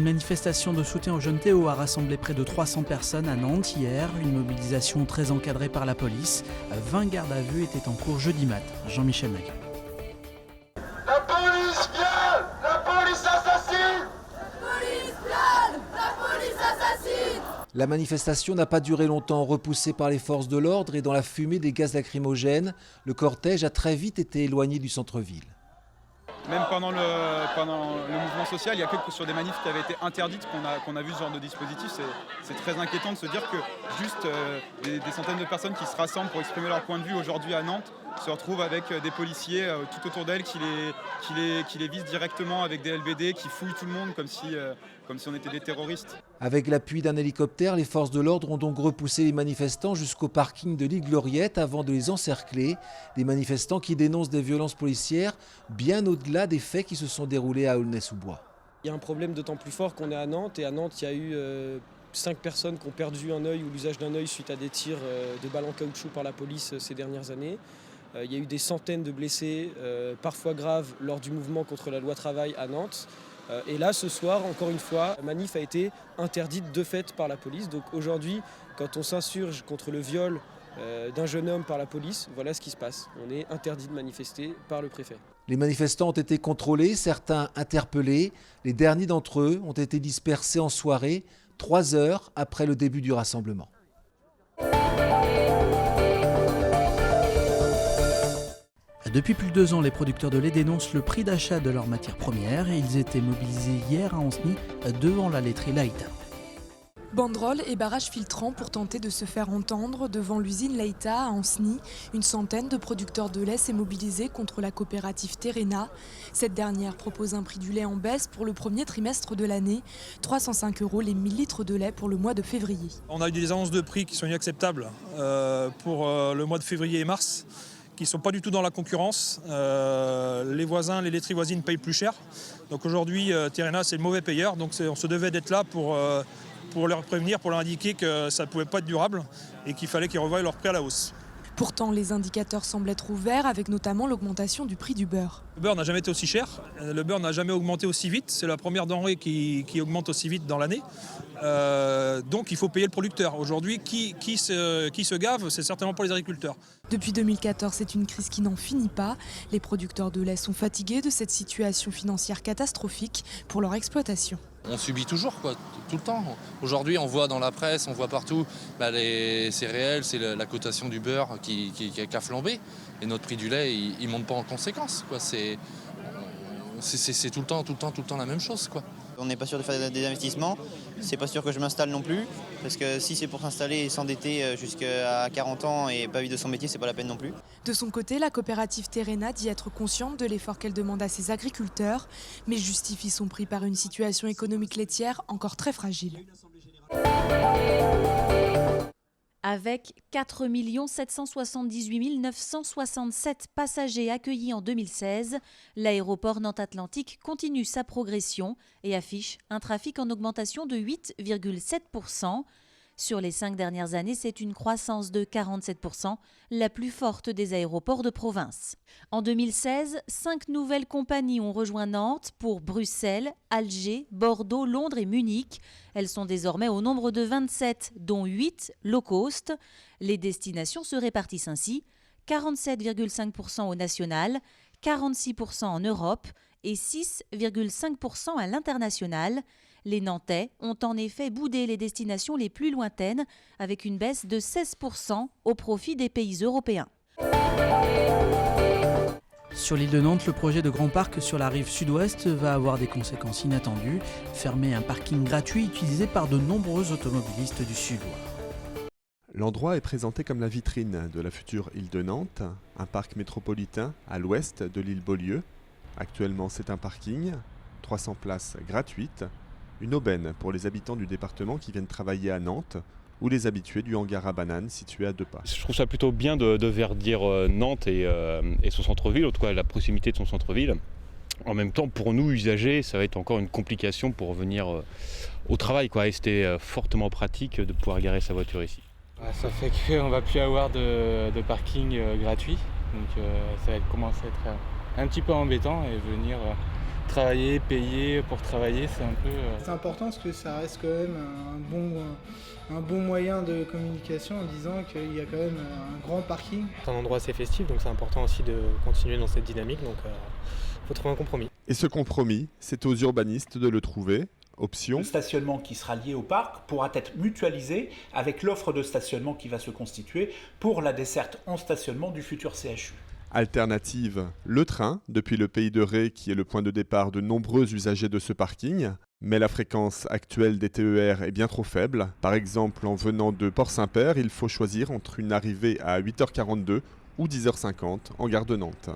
manifestation de soutien au jeune Théo a rassemblé près de 300 personnes à Nantes hier. Une mobilisation très encadrée par la police. 20 gardes à vue étaient en cours jeudi matin. Jean-Michel Naguin. La police vient! La police assassine! La police vient! La police assassine! La manifestation n'a pas duré longtemps, repoussée par les forces de l'ordre et dans la fumée des gaz lacrymogènes. Le cortège a très vite été éloigné du centre-ville. Même pendant le mouvement social, il n'y a que sur des manifs qui avaient été interdites qu'on a vu ce genre de dispositif. C'est très inquiétant de se dire que juste des centaines de personnes qui se rassemblent pour exprimer leur point de vue aujourd'hui à Nantes se retrouvent avec des policiers tout autour d'elles qui les visent directement avec des LBD, qui fouillent tout le monde comme si on était des terroristes. Avec l'appui d'un hélicoptère, les forces de l'ordre ont donc repoussé les manifestants jusqu'au parking de l'île Gloriette avant de les encercler. Des manifestants qui dénoncent des violences policières bien au-delà des faits qui se sont déroulés à Aulnay-sous-Bois. Il y a un problème d'autant plus fort qu'on est à Nantes, et à Nantes il y a eu 5 personnes qui ont perdu un œil ou l'usage d'un œil suite à des tirs de balles en caoutchouc par la police ces dernières années. Il y a eu des centaines de blessés, parfois graves, lors du mouvement contre la loi travail à Nantes. Et là, ce soir, encore une fois, la manif a été interdite de fait par la police. Donc aujourd'hui, quand on s'insurge contre le viol d'un jeune homme par la police, voilà ce qui se passe. On est interdit de manifester par le préfet. Les manifestants ont été contrôlés, certains interpellés. Les derniers d'entre eux ont été dispersés en soirée, 3 heures après le début du rassemblement. Depuis plus de 2 ans, les producteurs de lait dénoncent le prix d'achat de leurs matières premières et ils étaient mobilisés hier à Ancenis devant la laiterie Laïta. Banderoles et barrages filtrants pour tenter de se faire entendre devant l'usine Laïta à Ancenis. Une centaine de producteurs de lait s'est mobilisée contre la coopérative Terena. Cette dernière propose un prix du lait en baisse pour le premier trimestre de l'année. 305 € les 1000 litres de lait pour le mois de février. On a eu des annonces de prix qui sont inacceptables pour le mois de février et mars, qui ne sont pas du tout dans la concurrence. Les voisins, les laiteries voisines payent plus cher. Donc aujourd'hui, Terena, c'est le mauvais payeur. Donc on se devait d'être là pour leur prévenir, pour leur indiquer que ça ne pouvait pas être durable et qu'il fallait qu'ils revoient leur prix à la hausse. Pourtant, les indicateurs semblent être ouverts, avec notamment l'augmentation du prix du beurre. Le beurre n'a jamais été aussi cher, le beurre n'a jamais augmenté aussi vite. C'est la première denrée qui augmente aussi vite dans l'année. Donc il faut payer le producteur. Aujourd'hui, qui se gave, c'est certainement pas les agriculteurs. Depuis 2014, c'est une crise qui n'en finit pas. Les producteurs de lait sont fatigués de cette situation financière catastrophique pour leur exploitation. On subit toujours, tout le temps. Aujourd'hui, on voit dans la presse, on voit partout les céréales, c'est la cotation du beurre qui a flambé. Et notre prix du lait, il ne monte pas en conséquence. C'est tout le temps la même chose. On n'est pas sûr de faire des investissements, c'est pas sûr que je m'installe non plus, parce que si c'est pour s'installer et s'endetter jusqu'à 40 ans et pas vivre de son métier, c'est pas la peine non plus. De son côté, la coopérative Terena dit être consciente de l'effort qu'elle demande à ses agriculteurs, mais justifie son prix par une situation économique laitière encore très fragile. Avec 4 778 967 passagers accueillis en 2016, l'aéroport Nantes-Atlantique continue sa progression et affiche un trafic en augmentation de 8,7%. Sur les 5 dernières années, c'est une croissance de 47%, la plus forte des aéroports de province. En 2016, 5 nouvelles compagnies ont rejoint Nantes pour Bruxelles, Alger, Bordeaux, Londres et Munich. Elles sont désormais au nombre de 27, dont 8 low cost. Les destinations se répartissent ainsi, 47,5% au national, 46% en Europe et 6,5% à l'international. Les Nantais ont en effet boudé les destinations les plus lointaines avec une baisse de 16% au profit des pays européens. Sur l'île de Nantes, le projet de grand parc sur la rive sud-ouest va avoir des conséquences inattendues. Fermer un parking gratuit utilisé par de nombreux automobilistes du sud-ouest. L'endroit est présenté comme la vitrine de la future île de Nantes, un parc métropolitain à l'ouest de l'île Beaulieu. Actuellement, c'est un parking, 300 places gratuites, une aubaine pour les habitants du département qui viennent travailler à Nantes ou les habitués du hangar à bananes situé à 2 pas. Je trouve ça plutôt bien de verdir Nantes et son centre-ville, en tout cas la proximité de son centre-ville. En même temps, pour nous, usagers, ça va être encore une complication pour venir au travail, Et c'était fortement pratique de pouvoir garer sa voiture ici. Ça fait qu'on ne va plus avoir de parking gratuit, donc ça va commencer à être un petit peu embêtant et venir travailler, payer pour travailler, c'est un peu... C'est important parce que ça reste quand même un bon moyen de communication en disant qu'il y a quand même un grand parking. C'est un endroit assez festif, donc c'est important aussi de continuer dans cette dynamique, donc il faut trouver un compromis. Et ce compromis, c'est aux urbanistes de le trouver. Option. Le stationnement qui sera lié au parc pourra être mutualisé avec l'offre de stationnement qui va se constituer pour la desserte en stationnement du futur CHU. Alternative, le train, depuis le Pays de Ré, qui est le point de départ de nombreux usagers de ce parking. Mais la fréquence actuelle des TER est bien trop faible. Par exemple, en venant de Port-Saint-Père, il faut choisir entre une arrivée à 8h42 ou 10h50 en gare de Nantes.